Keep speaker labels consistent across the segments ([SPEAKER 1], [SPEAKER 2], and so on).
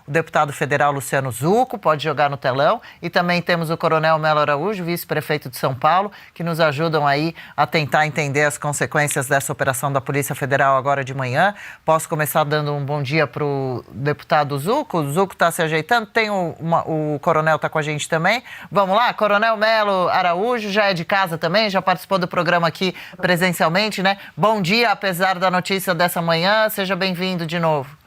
[SPEAKER 1] o deputado federal Luciano Zucco, pode jogar no telão, e também temos o Coronel Melo Araújo, vice-prefeito de São Paulo, que nos ajudam aí a tentar entender as consequências dessa operação da Polícia Federal agora de manhã. Posso começar dando um bom dia para o deputado Zucco. O Zucco está se ajeitando, tem o Coronel está com a gente também. Vamos lá, Coronel Melo Araújo, já é de casa também, já participou do programa aqui presencialmente, né? Bom dia, apesar da notícia dessa manhã, seja bem-vindo de novo.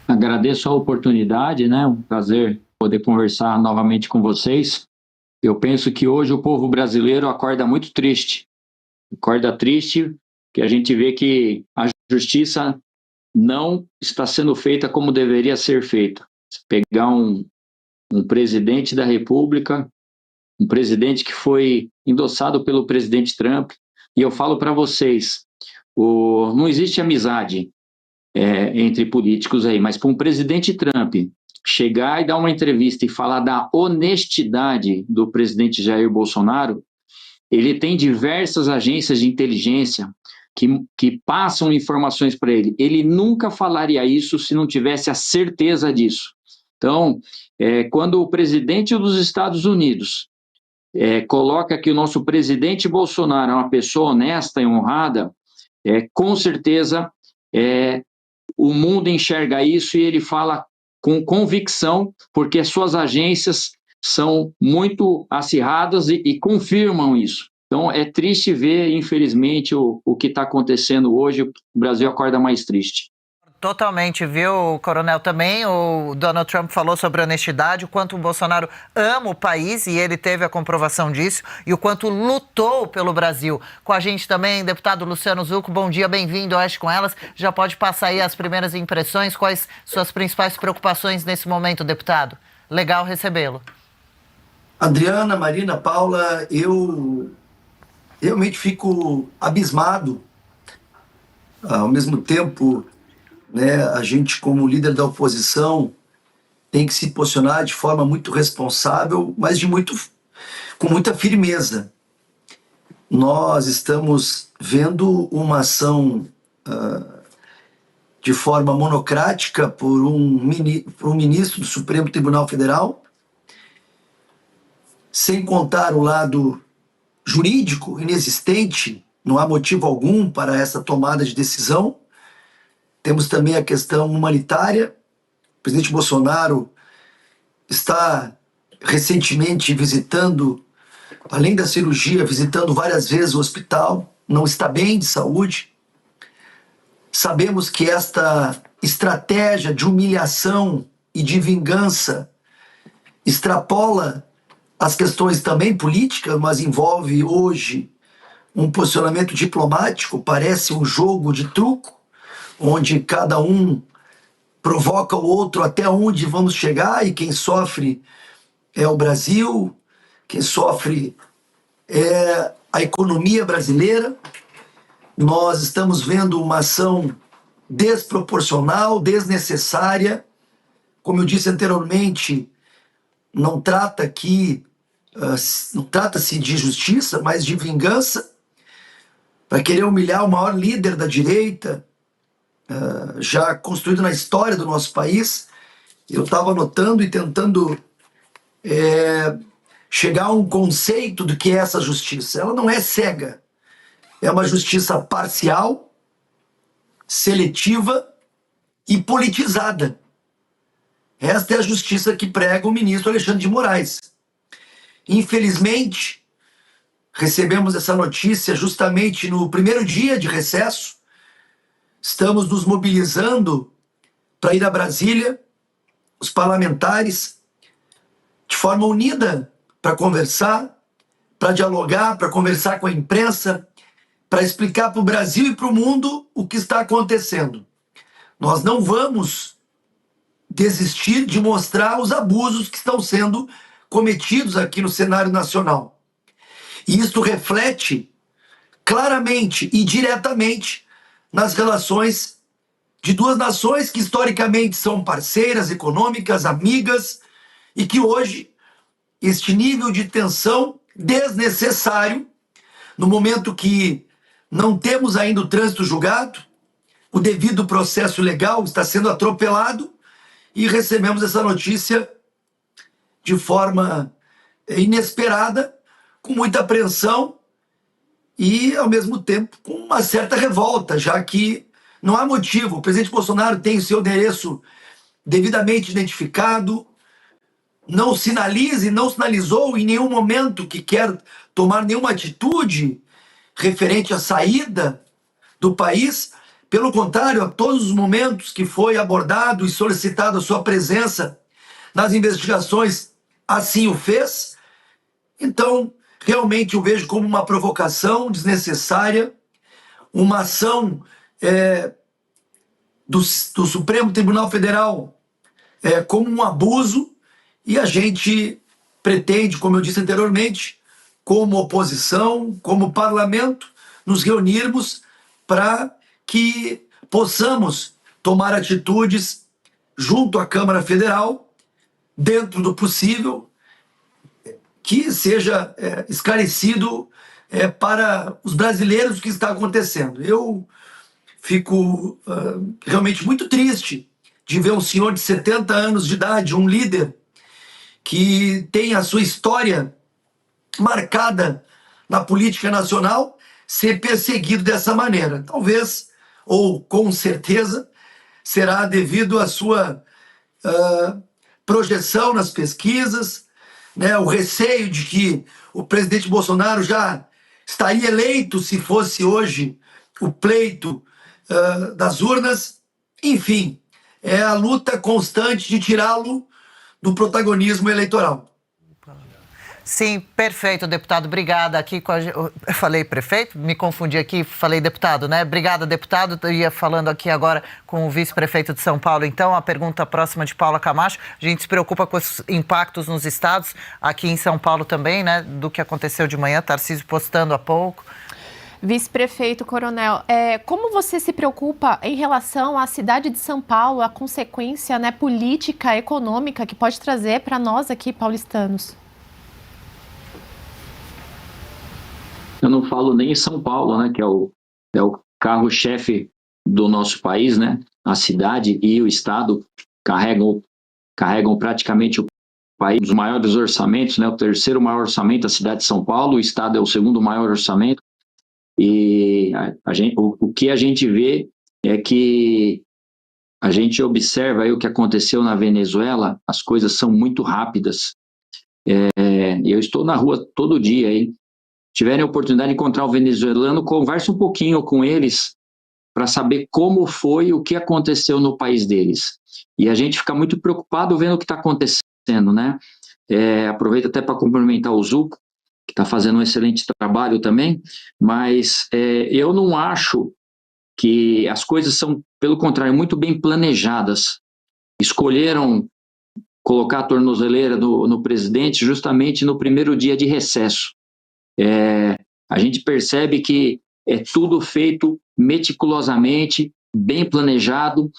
[SPEAKER 2] Agradeço a oportunidade, né? Um prazer poder conversar novamente com vocês. Eu penso que hoje o povo brasileiro acorda muito triste. Acorda triste porque a gente vê que a justiça não está sendo feita como deveria ser feita. Se pegar um presidente da República, um presidente que foi endossado pelo presidente Trump, e eu falo para vocês, não existe amizade entre políticos aí, mas para um presidente Trump chegar e dar uma entrevista e falar da honestidade do presidente Jair Bolsonaro, ele tem diversas agências de inteligência que passam informações para ele. Ele nunca falaria isso se não tivesse a certeza disso. Então, quando o presidente dos Estados Unidos coloca que o nosso presidente Bolsonaro é uma pessoa honesta e honrada, com certeza o mundo enxerga isso e ele fala com convicção, porque as suas agências são muito acirradas e confirmam isso. Então, é triste ver, infelizmente, o que está acontecendo hoje. O Brasil acorda mais triste.
[SPEAKER 1] Totalmente, viu, Coronel? Também o Donald Trump falou sobre honestidade, o quanto o Bolsonaro ama o país, e ele teve a comprovação disso, e o quanto lutou pelo Brasil. Com a gente também, deputado Luciano Zucco, bom dia, bem-vindo ao Oeste com Elas. Já pode passar aí as primeiras impressões, quais suas principais preocupações nesse momento, deputado? Legal recebê-lo.
[SPEAKER 3] Adriana, Marina, Paula, eu realmente fico abismado. Ao mesmo tempo, né, a gente, como líder da oposição, tem que se posicionar de forma muito responsável, mas com muita firmeza. Nós estamos vendo uma ação de forma monocrática por um ministro do Supremo Tribunal Federal, sem contar o lado jurídico inexistente, não há motivo algum para essa tomada de decisão. Temos também a questão humanitária. O presidente Bolsonaro está recentemente visitando, além da cirurgia, visitando várias vezes o hospital, não está bem de saúde. Sabemos que esta estratégia de humilhação e de vingança extrapola as questões também políticas, mas envolve hoje um posicionamento diplomático, parece um jogo de truco, onde cada um provoca o outro até onde vamos chegar, e quem sofre é o Brasil, quem sofre é a economia brasileira. Nós estamos vendo uma ação desproporcional, desnecessária. Como eu disse anteriormente, não trata-se de justiça, mas de vingança, para querer humilhar o maior líder da direita, já construído na história do nosso país. Eu estava anotando e tentando chegar a um conceito do que é essa justiça. Ela não é cega, é uma justiça parcial, seletiva e politizada. Esta é a justiça que prega o ministro Alexandre de Moraes. Infelizmente, recebemos essa notícia justamente no primeiro dia de recesso. Estamos nos mobilizando para ir a Brasília, os parlamentares, de forma unida, para conversar, para dialogar, para conversar com a imprensa, para explicar para o Brasil e para o mundo o que está acontecendo. Nós não vamos desistir de mostrar os abusos que estão sendo cometidos aqui no cenário nacional. E isto reflete claramente e diretamente nas relações de duas nações que historicamente são parceiras econômicas, amigas, e que hoje este nível de tensão desnecessário, no momento que não temos ainda o trânsito julgado, o devido processo legal está sendo atropelado e recebemos essa notícia de forma inesperada, com muita apreensão e, ao mesmo tempo, com uma certa revolta, já que não há motivo. O presidente Bolsonaro tem o seu endereço devidamente identificado, não sinaliza e não sinalizou em nenhum momento que quer tomar nenhuma atitude referente à saída do país. Pelo contrário, a todos os momentos que foi abordado e solicitado a sua presença nas investigações, assim o fez. Então, realmente eu vejo como uma provocação desnecessária, uma ação do Supremo Tribunal Federal como um abuso, e a gente pretende, como eu disse anteriormente, como oposição, como parlamento, nos reunirmos para que possamos tomar atitudes junto à Câmara Federal, dentro do possível, que seja esclarecido para os brasileiros o que está acontecendo. Eu fico realmente muito triste de ver um senhor de 70 anos de idade, um líder que tem a sua história marcada na política nacional, ser perseguido dessa maneira. Talvez, ou com certeza, será devido à sua projeção nas pesquisas, né, o receio de que o presidente Bolsonaro já estaria eleito se fosse hoje o pleito das urnas. Enfim, é a luta constante de tirá-lo do protagonismo eleitoral.
[SPEAKER 1] Sim, perfeito, deputado. Obrigada. Aqui com eu falei prefeito, me confundi aqui, falei deputado, né? Obrigada, deputado. Eu ia falando aqui agora com o vice-prefeito de São Paulo. Então, a pergunta próxima de Paula Camacho. A gente se preocupa com os impactos nos estados, aqui em São Paulo também, né? Do que aconteceu de manhã, Tarcísio postando há pouco.
[SPEAKER 4] Vice-prefeito, coronel, como você se preocupa em relação à cidade de São Paulo, a consequência, né, política, econômica que pode trazer para nós aqui, paulistanos?
[SPEAKER 2] Eu não falo nem em São Paulo, né, que é o carro-chefe do nosso país, né? A cidade e o estado carregam praticamente o país, os maiores orçamentos, né? O terceiro maior orçamento, a cidade de São Paulo, o estado é o segundo maior orçamento. E o que a gente vê é que a gente observa aí o que aconteceu na Venezuela, as coisas são muito rápidas. Eu estou na rua todo dia aí. Tiverem a oportunidade de encontrar o venezuelano, converse um pouquinho com eles para saber como foi, o que aconteceu no país deles. E a gente fica muito preocupado vendo o que está acontecendo, né? Aproveito até para cumprimentar o Zuco, que está fazendo um excelente trabalho também, mas eu não acho que as coisas são, pelo contrário, muito bem planejadas. Escolheram colocar a tornozeleira no presidente justamente no primeiro dia de recesso. A gente percebe que é tudo feito meticulosamente, bem planejado,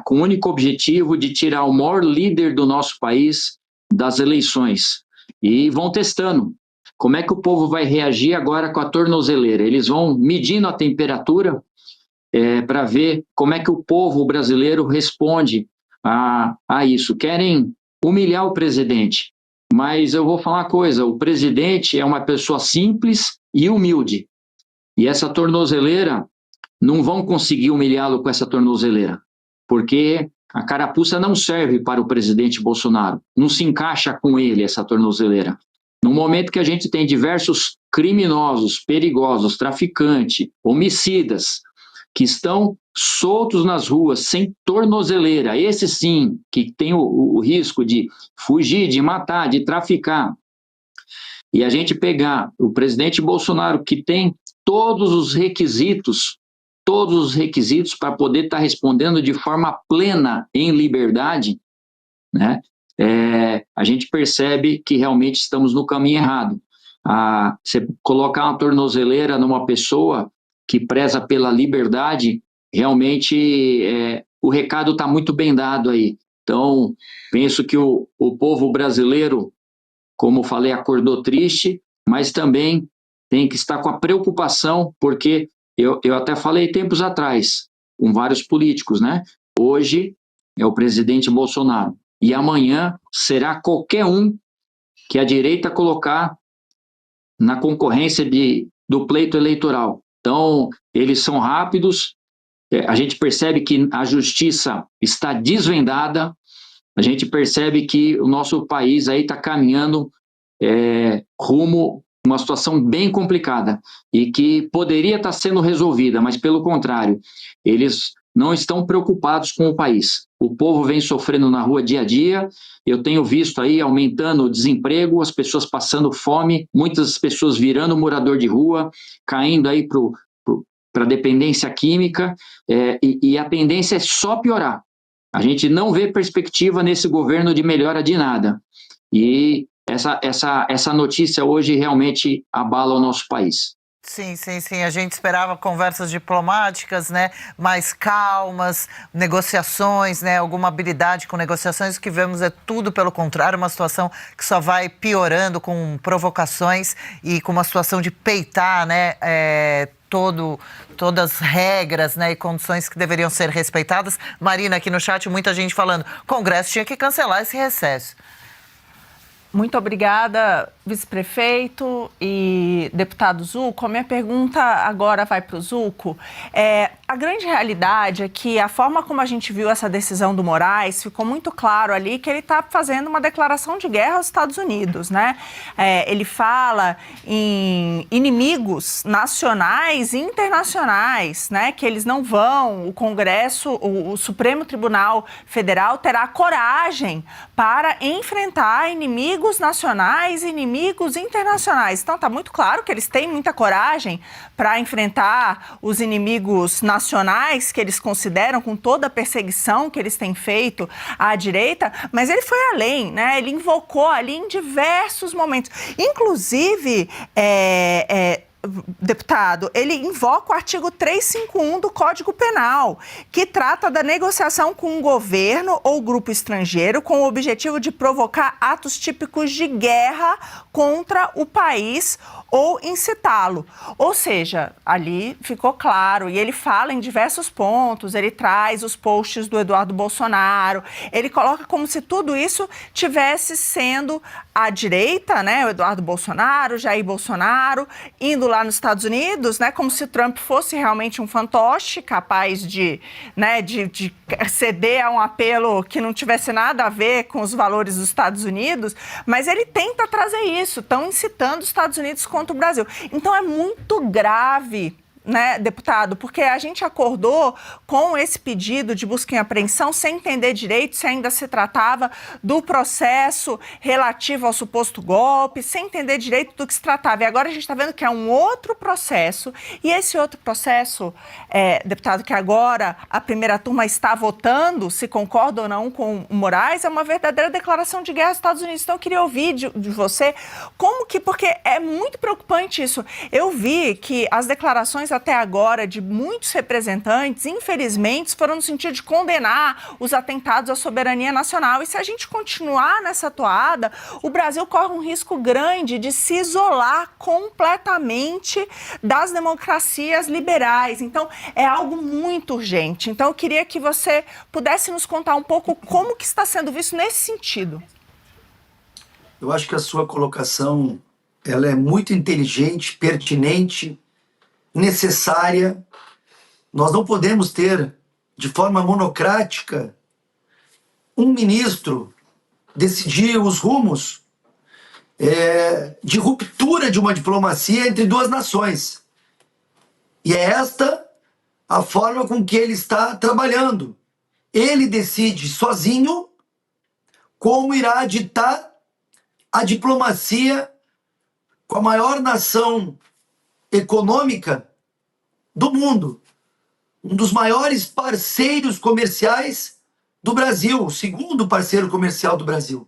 [SPEAKER 2] com o único objetivo de tirar o maior líder do nosso país das eleições. E vão testando. Como é que o povo vai reagir agora com a tornozeleira? Eles vão medindo a temperatura para ver como é que o povo brasileiro responde a isso. Querem humilhar o presidente. Mas eu vou falar uma coisa, o presidente é uma pessoa simples e humilde. E essa tornozeleira, não vão conseguir humilhá-lo com essa tornozeleira, porque a carapuça não serve para o presidente Bolsonaro, não se encaixa com ele essa tornozeleira. No momento que a gente tem diversos criminosos, perigosos, traficantes, homicidas, que estão soltos nas ruas, sem tornozeleira, esse sim, que tem o risco de fugir, de matar, de traficar, e a gente pegar o presidente Bolsonaro, que tem todos os requisitos para poder estar respondendo de forma plena, em liberdade, né? A gente percebe que realmente estamos no caminho errado. Você colocar uma tornozeleira numa pessoa que preza pela liberdade, realmente o recado está muito bem dado aí. Então, penso que o povo brasileiro, como falei, acordou triste, mas também tem que estar com a preocupação, porque eu até falei tempos atrás, com vários políticos, né? Hoje é o presidente Bolsonaro e amanhã será qualquer um que a direita colocar na concorrência do pleito eleitoral. Então, eles são rápidos, a gente percebe que a justiça está desvendada, a gente percebe que o nosso país aí está caminhando rumo a uma situação bem complicada e que poderia estar sendo resolvida, mas pelo contrário, eles não estão preocupados com o país. O povo vem sofrendo na rua dia a dia, eu tenho visto aí aumentando o desemprego, as pessoas passando fome, muitas pessoas virando morador de rua, caindo aí para a dependência química, e a tendência é só piorar. A gente não vê perspectiva nesse governo de melhora de nada. E essa notícia hoje realmente abala o nosso país.
[SPEAKER 1] Sim, sim, sim. A gente esperava conversas diplomáticas, né, mais calmas, negociações, né, alguma habilidade com negociações. O que vemos é tudo pelo contrário, uma situação que só vai piorando com provocações e com uma situação de peitar, né, todas as regras, né, e condições que deveriam ser respeitadas. Marina, aqui no chat, muita gente falando, o Congresso tinha que cancelar esse recesso.
[SPEAKER 5] Muito obrigada, vice-prefeito e deputado Zucco. A minha pergunta agora vai para o Zucco. A grande realidade é que a forma como a gente viu essa decisão do Moraes, ficou muito claro ali que ele está fazendo uma declaração de guerra aos Estados Unidos, né? Ele fala em inimigos nacionais e internacionais, né? Que eles não vão, o Congresso, o Supremo Tribunal Federal terá coragem para enfrentar inimigos nacionais e inimigos internacionais. Então, está muito claro que eles têm muita coragem para enfrentar os inimigos nacionais que eles consideram, com toda a perseguição que eles têm feito à direita, mas ele foi além, né? Ele invocou ali em diversos momentos. Inclusive, deputado, ele invoca o artigo 351 do Código Penal, que trata da negociação com um governo ou grupo estrangeiro com o objetivo de provocar atos típicos de guerra contra o país ou incitá-lo. Ou seja, ali ficou claro, e ele fala em diversos pontos, ele traz os posts do Eduardo Bolsonaro, ele coloca como se tudo isso tivesse sendo a direita, né, o Eduardo Bolsonaro, Jair Bolsonaro, indo lá nos Estados Unidos, né, como se Trump fosse realmente um fantoche capaz de ceder a um apelo que não tivesse nada a ver com os valores dos Estados Unidos, mas ele tenta trazer isso, estão incitando os Estados Unidos contra o Brasil. Então é muito grave, né, deputado, porque a gente acordou com esse pedido de busca e apreensão sem entender direito se ainda se tratava do processo relativo ao suposto golpe, sem entender direito do que se tratava. E agora a gente está vendo que é um outro processo, e esse outro processo, deputado, que agora a primeira turma está votando, se concorda ou não com o Moraes, é uma verdadeira declaração de guerra aos Estados Unidos. Então eu queria ouvir de você porque é muito preocupante isso. Eu vi que as declarações até agora de muitos representantes, infelizmente, foram no sentido de condenar os atentados à soberania nacional. E se a gente continuar nessa toada, o Brasil corre um risco grande de se isolar completamente das democracias liberais. Então, é algo muito urgente. Então, eu queria que você pudesse nos contar um pouco como que está sendo visto nesse sentido.
[SPEAKER 3] Eu acho que a sua colocação ela é muito inteligente, pertinente, necessária. Nós não podemos ter, de forma monocrática, um ministro decidir os rumos de ruptura de uma diplomacia entre duas nações. E é esta a forma com que ele está trabalhando. Ele decide sozinho como irá ditar a diplomacia com a maior nação econômica do mundo, um dos maiores parceiros comerciais do Brasil, o segundo parceiro comercial do Brasil.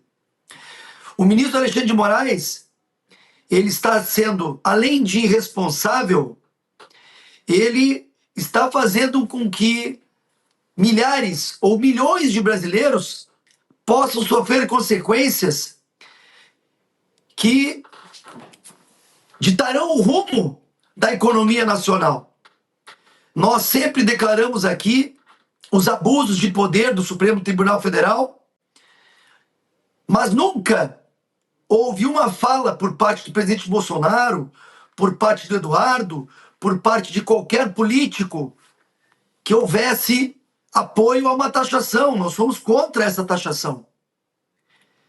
[SPEAKER 3] O ministro Alexandre de Moraes, ele está sendo, além de irresponsável, ele está fazendo com que milhares ou milhões de brasileiros possam sofrer consequências que ditarão o rumo da economia nacional. Nós sempre declaramos aqui os abusos de poder do Supremo Tribunal Federal, mas nunca houve uma fala por parte do presidente Bolsonaro, por parte do Eduardo, por parte de qualquer político que houvesse apoio a uma taxação. Nós somos contra essa taxação.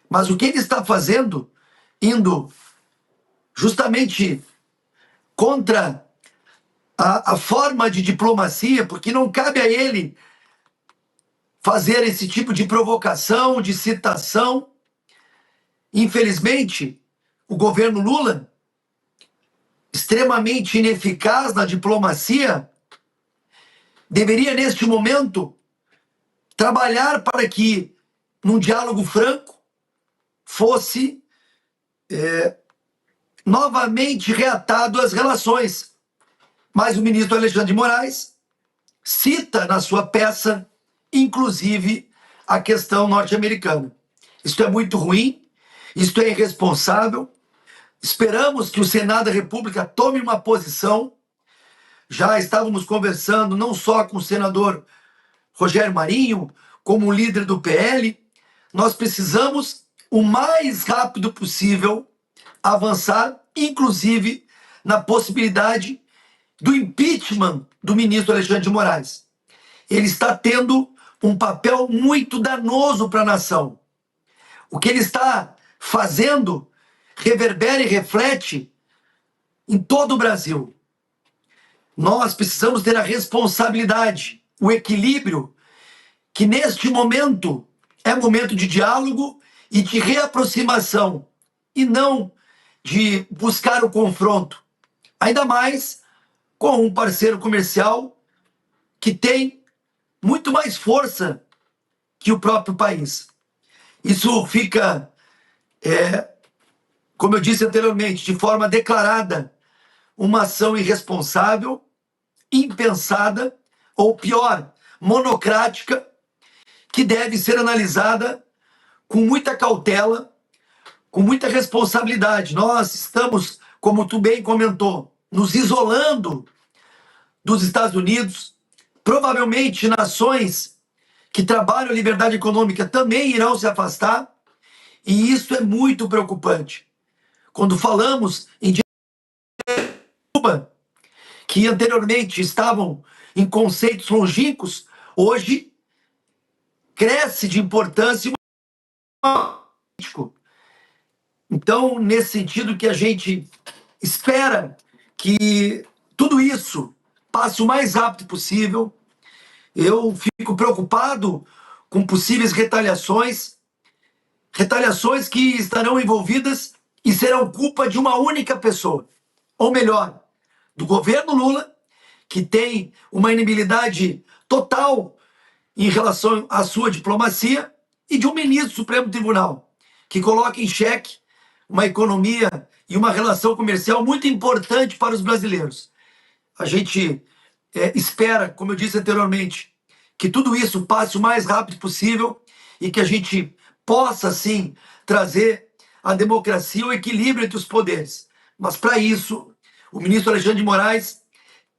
[SPEAKER 3] Mas o que ele está fazendo, indo justamente contra a forma de diplomacia, porque não cabe a ele fazer esse tipo de provocação, de citação. Infelizmente, o governo Lula, extremamente ineficaz na diplomacia, deveria, neste momento, trabalhar para que, num diálogo franco, fosse novamente reatado as relações. Mas o ministro Alexandre de Moraes cita na sua peça, inclusive, a questão norte-americana. Isso é muito ruim, isso é irresponsável. Esperamos que o Senado da República tome uma posição. Já estávamos conversando não só com o senador Rogério Marinho, como o líder do PL. Nós precisamos, o mais rápido possível, avançar, inclusive, na possibilidade do impeachment do ministro Alexandre de Moraes. Ele está tendo um papel muito danoso para a nação. O que ele está fazendo reverbera e reflete em todo o Brasil. Nós precisamos ter a responsabilidade, o equilíbrio, que neste momento é momento de diálogo e de reaproximação, e não de buscar o confronto. Ainda mais com um parceiro comercial que tem muito mais força que o próprio país. Isso fica, como eu disse anteriormente, de forma declarada, uma ação irresponsável, impensada, ou pior, monocrática, que deve ser analisada com muita cautela, com muita responsabilidade. Nós estamos, como tu bem comentou, nos isolando dos Estados Unidos. Provavelmente nações que trabalham a liberdade econômica também irão se afastar, e isso é muito preocupante. Quando falamos em Cuba, que anteriormente estavam em conceitos longínquos, hoje cresce de importância. Então, nesse sentido que a gente espera que tudo isso passe o mais rápido possível. Eu fico preocupado com possíveis retaliações que estarão envolvidas e serão culpa de uma única pessoa. Ou melhor, do governo Lula, que tem uma inabilidade total em relação à sua diplomacia, e de um ministro do Supremo Tribunal, que coloca em xeque uma economia e uma relação comercial muito importante para os brasileiros. A gente espera, como eu disse anteriormente, que tudo isso passe o mais rápido possível e que a gente possa, sim, trazer a democracia, o equilíbrio entre os poderes. Mas, para isso, o ministro Alexandre de Moraes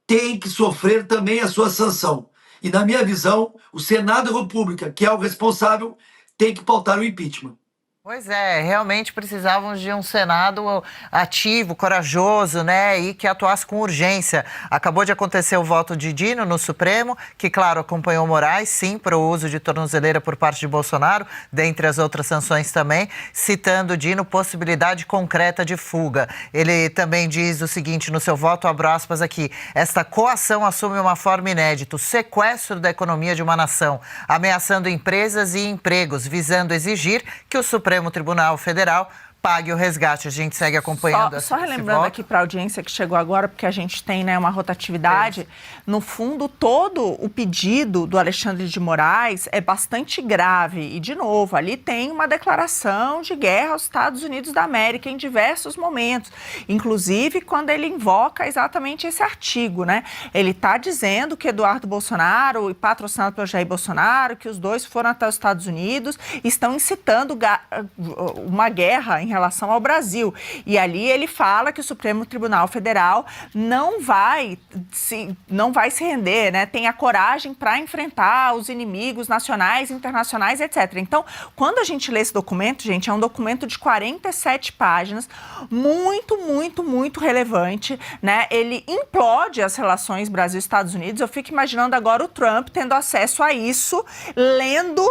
[SPEAKER 3] tem que sofrer também a sua sanção. E, na minha visão, o Senado da República, que é o responsável, tem que pautar o impeachment.
[SPEAKER 1] Pois é, realmente precisávamos de um Senado ativo, corajoso, né, e que atuasse com urgência. Acabou de acontecer o voto de Dino no Supremo, que, claro, acompanhou Moraes, sim, para o uso de tornozeleira por parte de Bolsonaro, dentre as outras sanções também, citando Dino possibilidade concreta de fuga. Ele também diz o seguinte no seu voto, abro aspas aqui, esta coação assume uma forma inédita, o sequestro da economia de uma nação, ameaçando empresas e empregos, visando exigir que o Supremo Tribunal Federal pague o resgate. A gente segue acompanhando
[SPEAKER 5] Só relembrando aqui para a audiência que chegou agora, porque a gente tem, né, uma rotatividade. No fundo, todo o pedido do Alexandre de Moraes é bastante grave. E, de novo, ali tem uma declaração de guerra aos Estados Unidos da América em diversos momentos. Inclusive, quando ele invoca exatamente esse artigo, né? Ele está dizendo que Eduardo Bolsonaro, e patrocinado pelo Jair Bolsonaro, que os dois foram até os Estados Unidos, estão incitando uma guerra em relação ao Brasil. E ali ele fala que o Supremo Tribunal Federal não vai se render, né? Tem a coragem para enfrentar os inimigos nacionais, internacionais, etc. Então, quando a gente lê esse documento, gente, é um documento de 47 páginas, muito, muito, muito relevante, né? Ele implode as relações Brasil-Estados Unidos. Eu fico imaginando agora o Trump tendo acesso a isso, lendo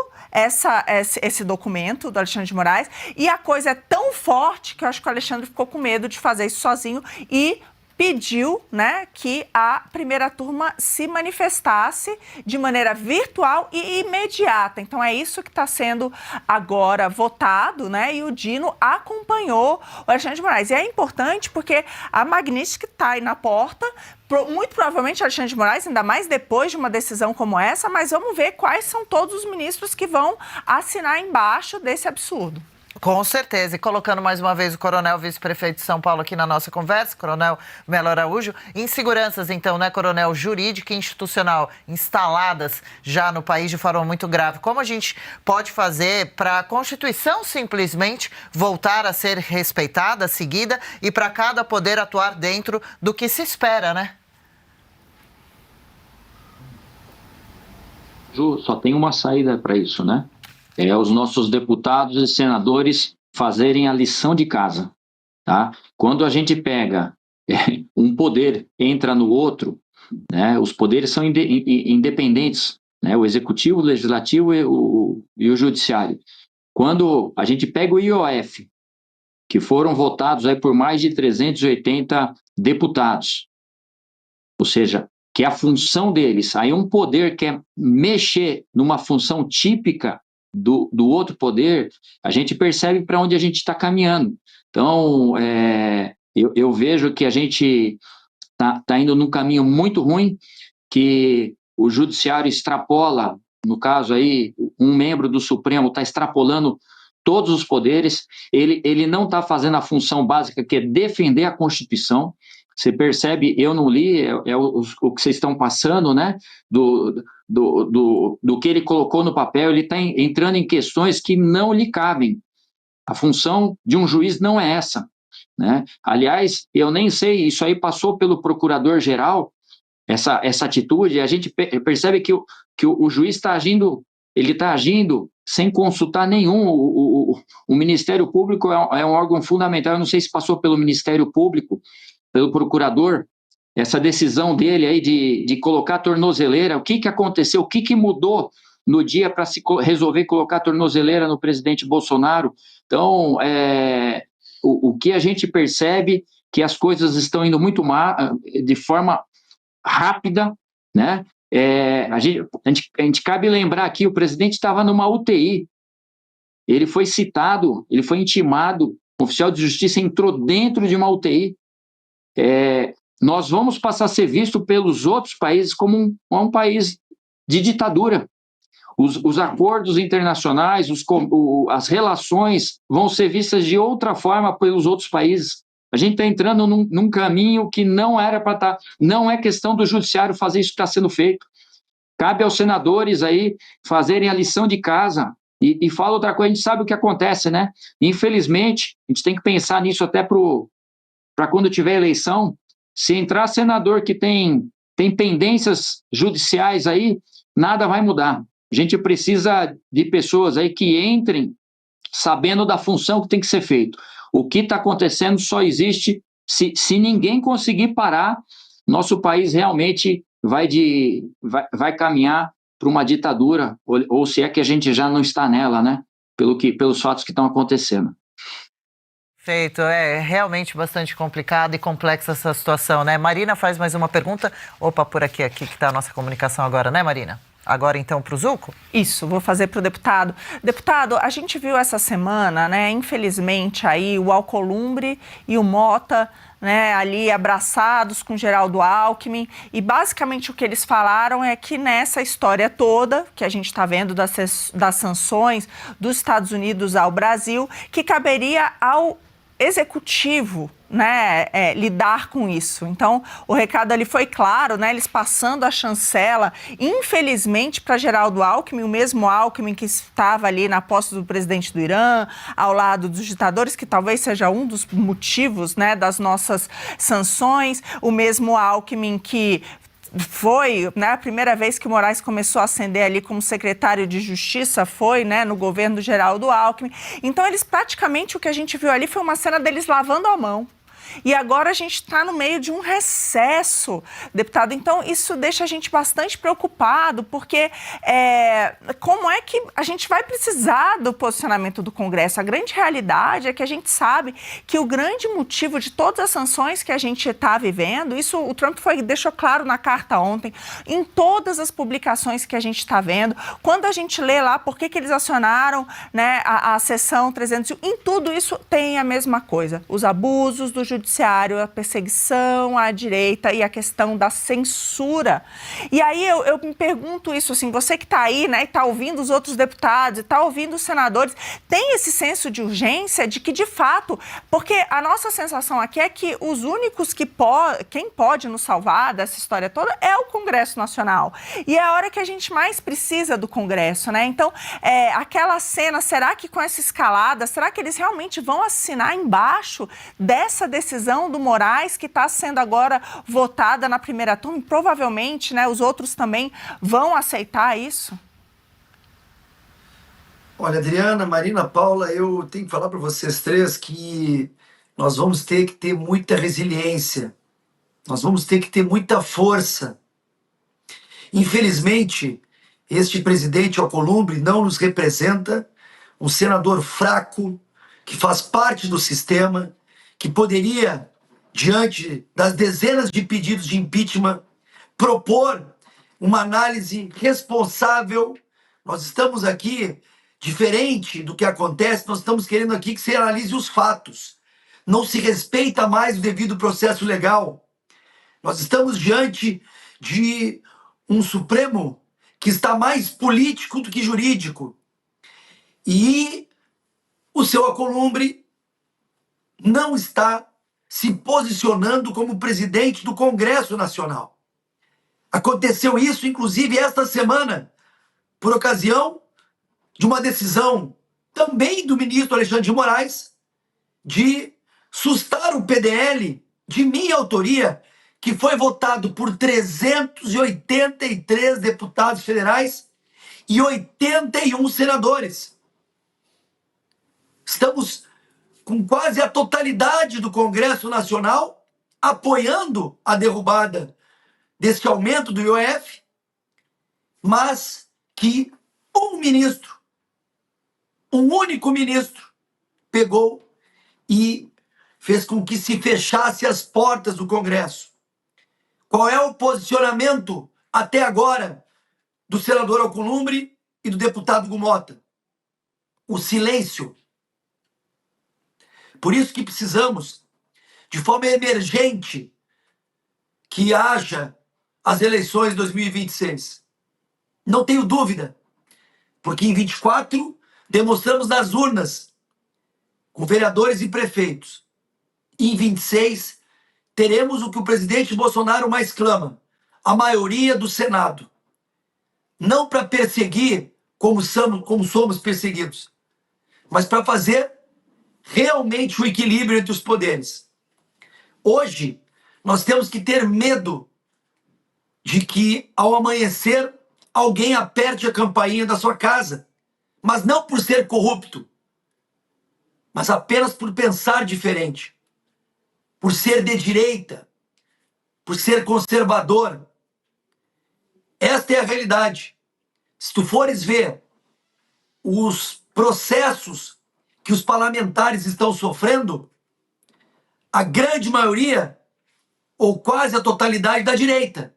[SPEAKER 5] esse documento do Alexandre de Moraes, e a coisa é tão forte que eu acho que o Alexandre ficou com medo de fazer isso sozinho e pediu, né, que a primeira turma se manifestasse de maneira virtual e imediata. Então é isso que está sendo agora votado, né? E o Dino acompanhou o Alexandre de Moraes. E é importante porque a Magnitsky está aí na porta. Muito provavelmente Alexandre de Moraes, ainda mais depois de uma decisão como essa, mas vamos ver quais são todos os ministros que vão assinar embaixo desse absurdo.
[SPEAKER 1] Com certeza. E colocando mais uma vez o coronel vice-prefeito de São Paulo aqui na nossa conversa, coronel Melo Araújo. Inseguranças, então, né, coronel, jurídica e institucional instaladas já no país de forma muito grave. Como a gente pode fazer para a Constituição simplesmente voltar a ser respeitada, seguida, e para cada poder atuar dentro do que se espera, né?
[SPEAKER 2] Ju, só tem uma saída para isso, né? É os nossos deputados e senadores fazerem a lição de casa, tá? Quando a gente pega um poder, entra no outro, né? Os poderes são independentes, né? O executivo, o legislativo e o judiciário. Quando a gente pega o IOF, que foram votados aí por mais de 380 deputados, ou seja, que a função deles, aí um poder quer mexer numa função típica do outro poder, a gente percebe para onde a gente está caminhando. Então, eu vejo que a gente está indo num caminho muito ruim, que o judiciário extrapola, no caso aí, um membro do Supremo está extrapolando todos os poderes, ele não está fazendo a função básica, que é defender a Constituição. Você percebe, eu não li, o que vocês estão passando, né, do que ele colocou no papel. Ele está entrando em questões que não lhe cabem. A função de um juiz não é essa, né? Aliás, eu nem sei, isso aí passou pelo procurador-geral, essa atitude. A gente percebe que o juiz está agindo, ele está agindo sem consultar nenhum. O Ministério Público é um órgão fundamental. Eu não sei se passou pelo Ministério Público, pelo procurador, essa decisão dele aí de colocar a tornozeleira. O que aconteceu, o que mudou no dia para se resolver colocar a tornozeleira no presidente Bolsonaro? Então, o que a gente percebe que as coisas estão indo muito de forma rápida, né? A gente cabe lembrar aqui, o presidente estava numa UTI, ele foi citado, ele foi intimado, o oficial de justiça entrou dentro de uma UTI. Nós vamos passar a ser visto pelos outros países como um país de ditadura. Os acordos internacionais, as relações vão ser vistas de outra forma pelos outros países. A gente está entrando num caminho que não era para estar. Não é questão do judiciário fazer isso que está sendo feito. Cabe aos senadores aí fazerem a lição de casa. E fala outra coisa, a gente sabe o que acontece, né? Infelizmente, a gente tem que pensar nisso até para quando tiver eleição. Se entrar senador que tem pendências judiciais aí, nada vai mudar. A gente precisa de pessoas aí que entrem sabendo da função que tem que ser feito. O que está acontecendo só existe se ninguém conseguir parar. Nosso país realmente vai caminhar para uma ditadura, ou se é que a gente já não está nela, né? Pelos fatos que estão acontecendo.
[SPEAKER 1] Perfeito, é realmente bastante complicado e complexa essa situação, né? Marina faz mais uma pergunta. Opa, por aqui que está a nossa comunicação agora, né, Marina? Agora, então, para o Zucco?
[SPEAKER 5] Isso, vou fazer para o deputado. Deputado, a gente viu essa semana, né, infelizmente, aí o Alcolumbre e o Mota, né, ali abraçados com Geraldo Alckmin, e basicamente o que eles falaram é que nessa história toda, que a gente está vendo das sanções dos Estados Unidos ao Brasil, que caberia ao executivo, né, lidar com isso. Então, o recado ali foi claro, né, eles passando a chancela, infelizmente, para Geraldo Alckmin, o mesmo Alckmin que estava ali na posse do presidente do Irã, ao lado dos ditadores, que talvez seja um dos motivos, né, das nossas sanções, o mesmo Alckmin que foi, né, a primeira vez que o Moraes começou a ascender ali como secretário de Justiça, foi, né, no governo do Geraldo Alckmin. Então, eles praticamente, o que a gente viu ali foi uma cena deles lavando a mão. E agora a gente está no meio de um recesso, deputado. Então, isso deixa a gente bastante preocupado, porque como é que a gente vai precisar do posicionamento do Congresso? A grande realidade é que a gente sabe que o grande motivo de todas as sanções que a gente está vivendo, isso o Trump deixou claro na carta ontem, em todas as publicações que a gente está vendo, quando a gente lê lá por que eles acionaram, né, a seção 301, em tudo isso tem a mesma coisa, os abusos do judiciário, a perseguição à direita e a questão da censura. E aí eu me pergunto isso, assim, você que está aí, né, e está ouvindo os outros deputados, está ouvindo os senadores, tem esse senso de urgência de que, de fato, porque a nossa sensação aqui é que os únicos que quem pode nos salvar dessa história toda é o Congresso Nacional. E é a hora que a gente mais precisa do Congresso, né? Então, aquela cena, será que com essa escalada, será que eles realmente vão assinar embaixo dessa decisão do Moraes, que está sendo agora votada na primeira turma, e provavelmente, né, os outros também vão aceitar isso?
[SPEAKER 3] Olha, Adriana, Marina, Paula, eu tenho que falar para vocês três que nós vamos ter que ter muita resiliência, nós vamos ter que ter muita força. Infelizmente, este presidente Alcolumbre não nos representa, um senador fraco, que faz parte do sistema, que poderia, diante das dezenas de pedidos de impeachment, propor uma análise responsável. Nós estamos aqui, diferente do que acontece, nós estamos querendo aqui que se analise os fatos. Não se respeita mais o devido processo legal. Nós estamos diante de um Supremo que está mais político do que jurídico. E o seu Alcolumbre não está se posicionando como presidente do Congresso Nacional. Aconteceu isso, inclusive, esta semana, por ocasião de uma decisão também do ministro Alexandre de Moraes de sustar o PDL de minha autoria, que foi votado por 383 deputados federais e 81 senadores. Estamos com quase a totalidade do Congresso Nacional apoiando a derrubada deste aumento do IOF, mas que um único ministro, pegou e fez com que se fechasse as portas do Congresso. Qual é o posicionamento até agora do senador Alcolumbre e do deputado Gumota? O silêncio. Por isso que precisamos, de forma emergente, que haja as eleições de 2026. Não tenho dúvida, porque em 24 demonstramos nas urnas, com vereadores e prefeitos. E em 26 teremos o que o presidente Bolsonaro mais clama, a maioria do Senado. Não para perseguir como somos perseguidos, mas para fazer realmente o equilíbrio entre os poderes. Hoje, nós temos que ter medo de que, ao amanhecer, alguém aperte a campainha da sua casa, mas não por ser corrupto, mas apenas por pensar diferente, por ser de direita, por ser conservador. Esta é a realidade. Se tu fores ver os processos que os parlamentares estão sofrendo, a grande maioria, ou quase a totalidade, da direita.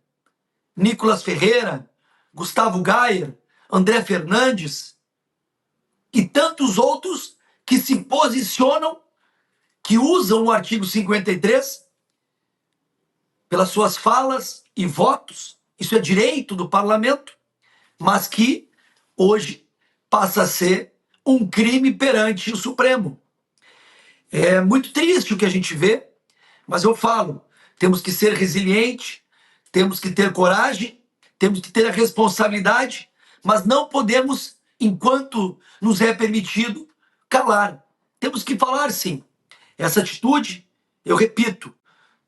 [SPEAKER 3] Nicolas Ferreira, Gustavo Gayer, André Fernandes e tantos outros que se posicionam, que usam o artigo 53 pelas suas falas e votos, isso é direito do parlamento, mas que hoje passa a ser um crime perante o Supremo. É muito triste o que a gente vê, mas eu falo, temos que ser resilientes, temos que ter coragem, temos que ter a responsabilidade, mas não podemos, enquanto nos é permitido, calar. Temos que falar sim. Essa atitude, eu repito,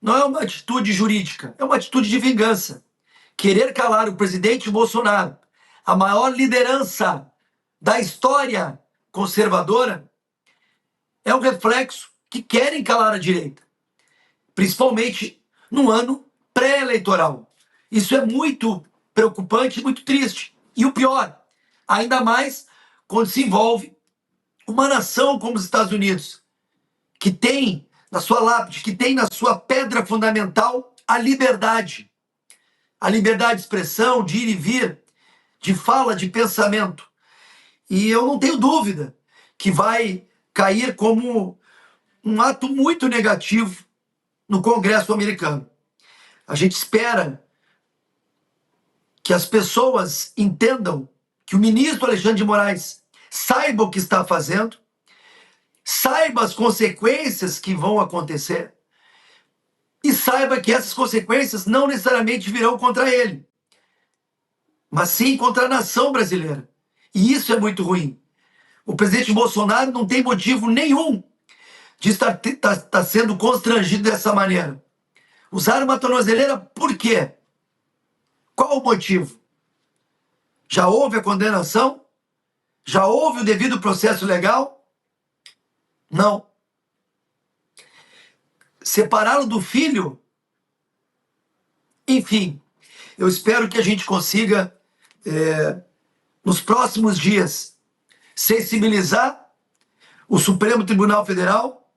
[SPEAKER 3] não é uma atitude jurídica, é uma atitude de vingança. Querer calar o presidente Bolsonaro, a maior liderança da história conservadora, é um reflexo que querem calar a direita, principalmente no ano pré-eleitoral. Isso é muito preocupante, muito triste. E o pior, ainda mais quando se envolve uma nação como os Estados Unidos, que tem na sua lápide, que tem na sua pedra fundamental a liberdade de expressão, de ir e vir, de fala, de pensamento. E eu não tenho dúvida que vai cair como um ato muito negativo no Congresso americano. A gente espera que as pessoas entendam que o ministro Alexandre de Moraes saiba o que está fazendo, saiba as consequências que vão acontecer e saiba que essas consequências não necessariamente virão contra ele, mas sim contra a nação brasileira. E isso é muito ruim. O presidente Bolsonaro não tem motivo nenhum de estar sendo constrangido dessa maneira. Usar uma tornozeleira por quê? Qual o motivo? Já houve a condenação? Já houve o devido processo legal? Não. Separá-lo do filho? Enfim, eu espero que a gente consiga, nos próximos dias, sensibilizar o Supremo Tribunal Federal,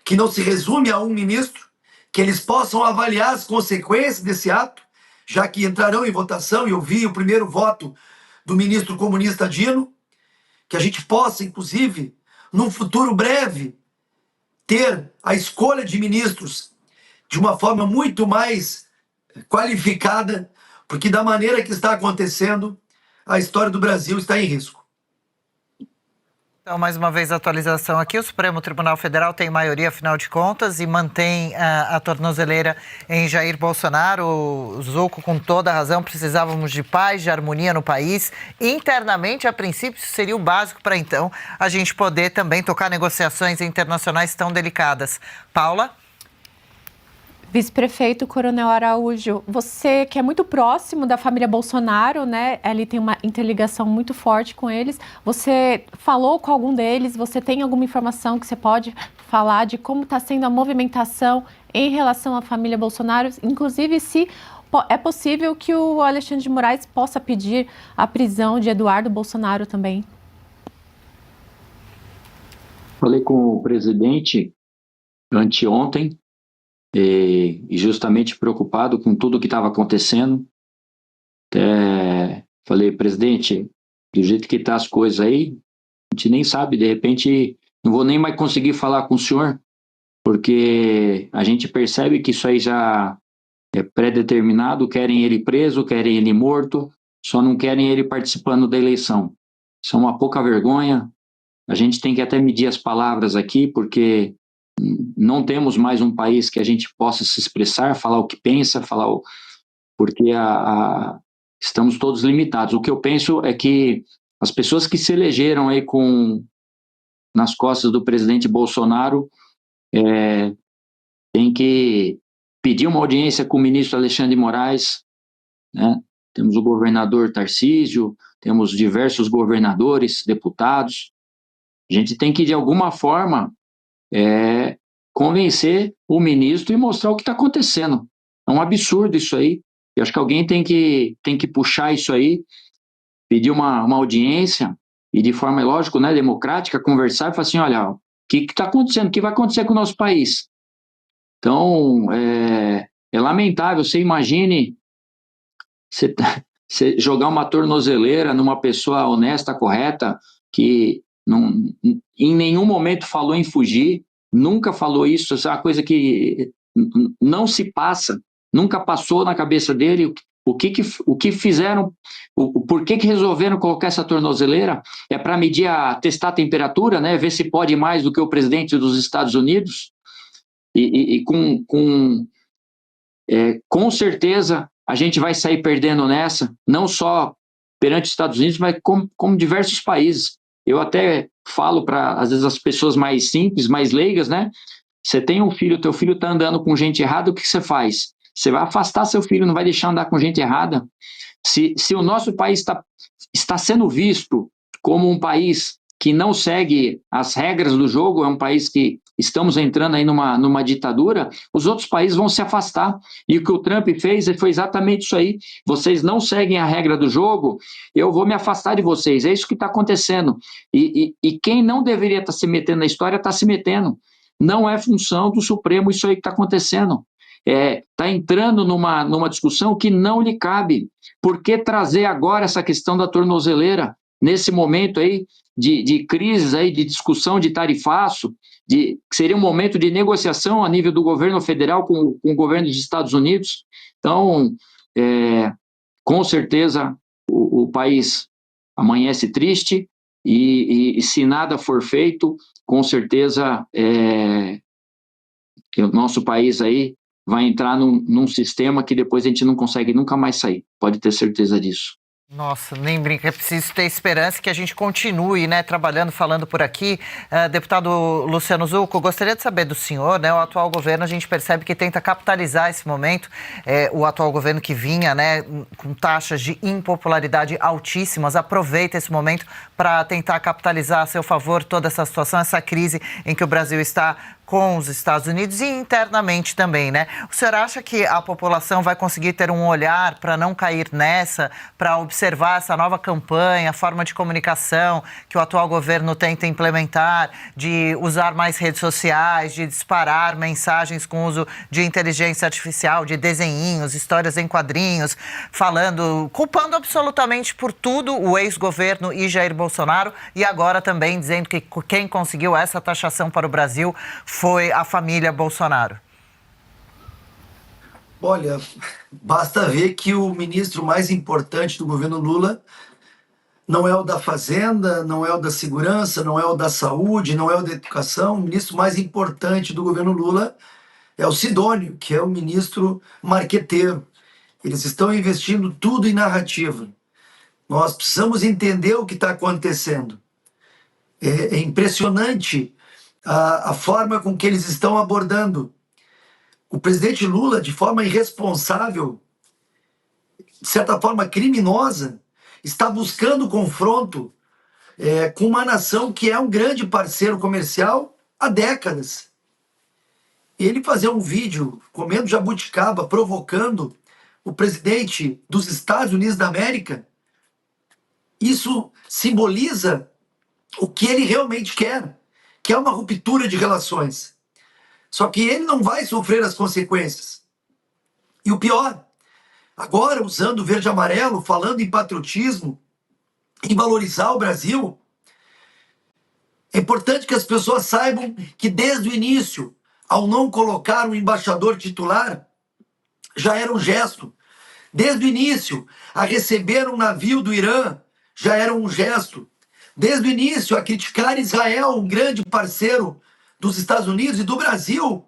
[SPEAKER 3] que não se resume a um ministro, que eles possam avaliar as consequências desse ato, já que entrarão em votação, e eu vi o primeiro voto do ministro comunista Dino, que a gente possa, inclusive, num futuro breve, ter a escolha de ministros de uma forma muito mais qualificada, porque da maneira que está acontecendo, a história do Brasil está em risco.
[SPEAKER 1] Então, mais uma vez, a atualização aqui. O Supremo Tribunal Federal tem maioria, afinal de contas, e mantém a tornozeleira em Jair Bolsonaro. O Zucco, com toda a razão, precisávamos de paz, de harmonia no país. Internamente, a princípio, isso seria o básico para, então, a gente poder também tocar negociações internacionais tão delicadas. Paula?
[SPEAKER 4] Vice-prefeito Coronel Araújo, você que é muito próximo da família Bolsonaro, né? Ele tem uma interligação muito forte com eles. Você falou com algum deles? Você tem alguma informação que você pode falar de como está sendo a movimentação em relação à família Bolsonaro? Inclusive, se é possível que o Alexandre de Moraes possa pedir a prisão de Eduardo Bolsonaro também?
[SPEAKER 2] Falei com o presidente anteontem, e justamente preocupado com tudo que estava acontecendo. Falei, presidente, do jeito que tá as coisas aí, a gente nem sabe, de repente não vou nem mais conseguir falar com o senhor, porque a gente percebe que isso aí já é pré-determinado, querem ele preso, querem ele morto, só não querem ele participando da eleição. Isso é uma pouca vergonha. A gente tem que até medir as palavras aqui, porque não temos mais um país que a gente possa se expressar, falar o que pensa, porque estamos todos limitados. O que eu penso é que as pessoas que se elegeram aí nas costas do presidente Bolsonaro têm que pedir uma audiência com o ministro Alexandre de Moraes, né? Temos o governador Tarcísio, temos diversos governadores, deputados. A gente tem que, de alguma forma, convencer o ministro e mostrar o que está acontecendo. É um absurdo isso aí. Eu acho que alguém tem que puxar isso aí, pedir uma audiência e, de forma, lógico, né, democrática, conversar e falar assim, olha, o que está acontecendo? O que vai acontecer com o nosso país? Então, é lamentável. Você imagine você jogar uma tornozeleira numa pessoa honesta, correta, que em nenhum momento falou em fugir, nunca falou isso, é uma coisa que não se passa, nunca passou na cabeça dele O que fizeram, por que resolveram colocar essa tornozeleira? É para medir, testar a temperatura, né? Ver se pode mais do que o presidente dos Estados Unidos. Com certeza a gente vai sair perdendo nessa, não só perante os Estados Unidos, mas como diversos países. Eu até falo para, às vezes, as pessoas mais simples, mais leigas, né? Você tem um filho, teu filho está andando com gente errada, o que você faz? Você vai afastar seu filho, não vai deixar andar com gente errada? Se o nosso país está sendo visto como um país que não segue as regras do jogo, é um país que estamos entrando aí numa ditadura, os outros países vão se afastar. E o que o Trump fez foi exatamente isso aí. Vocês não seguem a regra do jogo, eu vou me afastar de vocês. É isso que está acontecendo. E quem não deveria estar se metendo na história está se metendo. Não é função do Supremo isso aí que está acontecendo. Está entrando numa discussão que não lhe cabe. Por que trazer agora essa questão da tornozeleira, nesse momento aí de crise, aí, de discussão de tarifaço, que seria um momento de negociação a nível do governo federal com o governo dos Estados Unidos? Então, com certeza, o país amanhece triste e se nada for feito, com certeza o nosso país aí vai entrar num sistema que depois a gente não consegue nunca mais sair. Pode ter certeza disso.
[SPEAKER 1] Nossa, nem brinca, é preciso ter esperança que a gente continue, né, trabalhando, falando por aqui. Deputado Luciano Zucco, gostaria de saber do senhor, né, o atual governo, a gente percebe que tenta capitalizar esse momento, o atual governo que vinha, né, com taxas de impopularidade altíssimas, aproveita esse momento para tentar capitalizar a seu favor toda essa situação, essa crise em que o Brasil está com os Estados Unidos e internamente também, né? O senhor acha que a população vai conseguir ter um olhar para não cair nessa, para observar essa nova campanha, a forma de comunicação que o atual governo tenta implementar, de usar mais redes sociais, de disparar mensagens com uso de inteligência artificial, de desenhinhos, histórias em quadrinhos, culpando absolutamente por tudo o ex-governo e Jair Bolsonaro, e agora também dizendo que quem conseguiu essa taxação para o Brasil foi a família Bolsonaro?
[SPEAKER 3] Olha, basta ver que o ministro mais importante do governo Lula não é o da Fazenda, não é o da Segurança, não é o da Saúde, não é o da Educação. O ministro mais importante do governo Lula é o Sidônio, que é o ministro marqueteiro. Eles estão investindo tudo em narrativa. Nós precisamos entender o que está acontecendo. É impressionante a forma com que eles estão abordando. O presidente Lula, de forma irresponsável, de certa forma criminosa, está buscando confronto com uma nação que é um grande parceiro comercial há décadas. Ele fazer um vídeo comendo jabuticaba, provocando o presidente dos Estados Unidos da América, isso simboliza o que ele realmente quer, que é uma ruptura de relações. Só que ele não vai sofrer as consequências. E o pior, agora usando o verde e amarelo, falando em patriotismo, em valorizar o Brasil, é importante que as pessoas saibam que desde o início, ao não colocar um embaixador titular, já era um gesto. Desde o início, a receber um navio do Irã, já era um gesto. Desde o início, a criticar Israel, um grande parceiro dos Estados Unidos e do Brasil,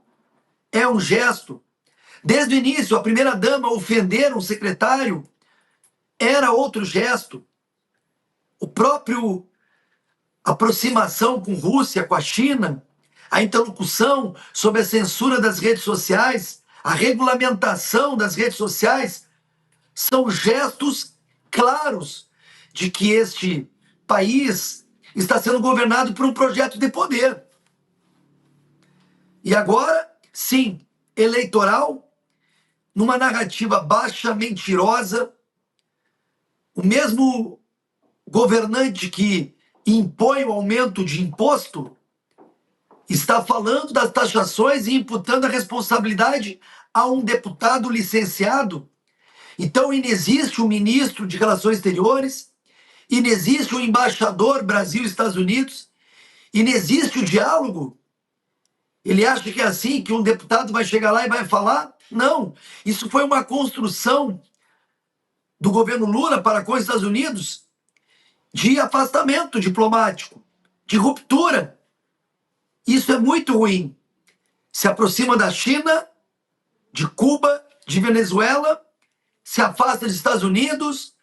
[SPEAKER 3] é um gesto. Desde o início, a primeira-dama ofender um secretário era outro gesto. O próprio aproximação com Rússia, com a China, a interlocução sobre a censura das redes sociais, a regulamentação das redes sociais, são gestos claros de que este país está sendo governado por um projeto de poder. E agora, sim, eleitoral, numa narrativa baixa, mentirosa, o mesmo governante que impõe o aumento de imposto está falando das taxações e imputando a responsabilidade a um deputado licenciado. Então, inexiste um ministro de Relações Exteriores, inexiste um embaixador Brasil-Estados Unidos, inexiste o diálogo. Ele acha que é assim, que um deputado vai chegar lá e vai falar? Não, isso foi uma construção do governo Lula para com os Estados Unidos de afastamento diplomático, de ruptura. Isso é muito ruim. Se aproxima da China, de Cuba, de Venezuela, se afasta dos Estados Unidos,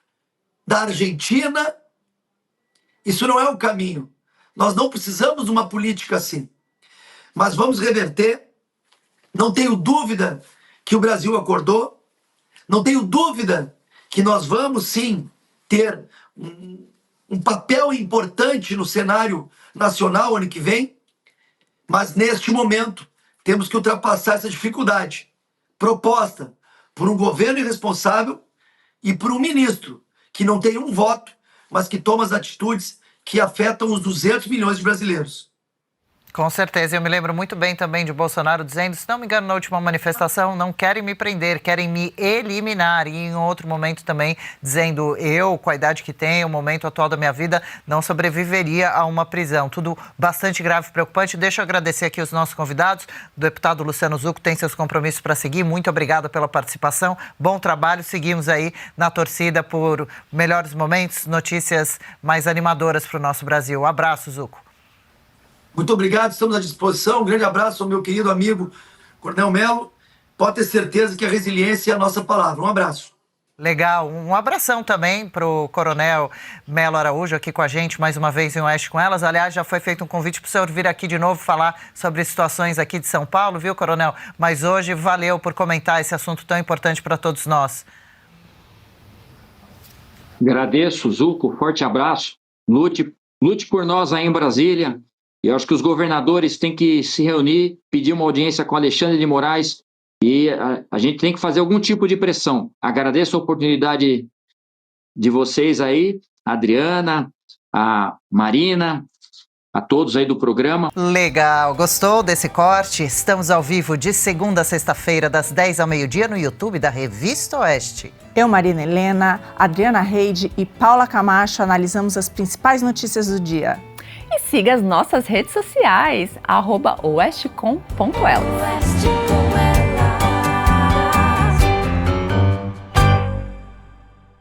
[SPEAKER 3] da Argentina. Isso não é o caminho. Nós não precisamos de uma política assim. Mas vamos reverter. Não tenho dúvida que o Brasil acordou. Não tenho dúvida que nós vamos, sim, ter um papel importante no cenário nacional ano que vem. Mas, neste momento, temos que ultrapassar essa dificuldade proposta por um governo irresponsável e por um ministro que não tem um voto, mas que toma as atitudes que afetam os 200 milhões de brasileiros.
[SPEAKER 1] Com certeza, eu me lembro muito bem também de Bolsonaro dizendo, se não me engano, na última manifestação, não querem me prender, querem me eliminar. E em outro momento também dizendo, eu, com a idade que tenho, o momento atual da minha vida, não sobreviveria a uma prisão. Tudo bastante grave e preocupante. Deixa eu agradecer aqui os nossos convidados. O deputado Luciano Zucco tem seus compromissos para seguir. Muito obrigada pela participação. Bom trabalho. Seguimos aí na torcida por melhores momentos, notícias mais animadoras para o nosso Brasil. Um abraço, Zucco.
[SPEAKER 3] Muito obrigado, estamos à disposição. Um grande abraço ao meu querido amigo Coronel Melo. Pode ter certeza que a resiliência é a nossa palavra. Um abraço.
[SPEAKER 1] Legal. Um abração também para o Coronel Melo Araújo aqui com a gente, mais uma vez em Oeste com Elas. Aliás, já foi feito um convite para o senhor vir aqui de novo falar sobre situações aqui de São Paulo, viu, Coronel? Mas hoje, valeu por comentar esse assunto tão importante para todos nós.
[SPEAKER 2] Agradeço, Zucco. Forte abraço. Lute por nós aí em Brasília. E eu acho que os governadores têm que se reunir, pedir uma audiência com Alexandre de Moraes e a gente tem que fazer algum tipo de pressão. Agradeço a oportunidade de vocês aí, a Adriana, a Marina, a todos aí do programa.
[SPEAKER 1] Legal, gostou desse corte? Estamos ao vivo de segunda a sexta-feira, das 10 ao meio-dia, no YouTube da Revista Oeste.
[SPEAKER 5] Eu, Marina Helena, Adriana Reide e Paula Camacho analisamos as principais notícias do dia.
[SPEAKER 6] E siga as nossas redes sociais, @oestecom.elas.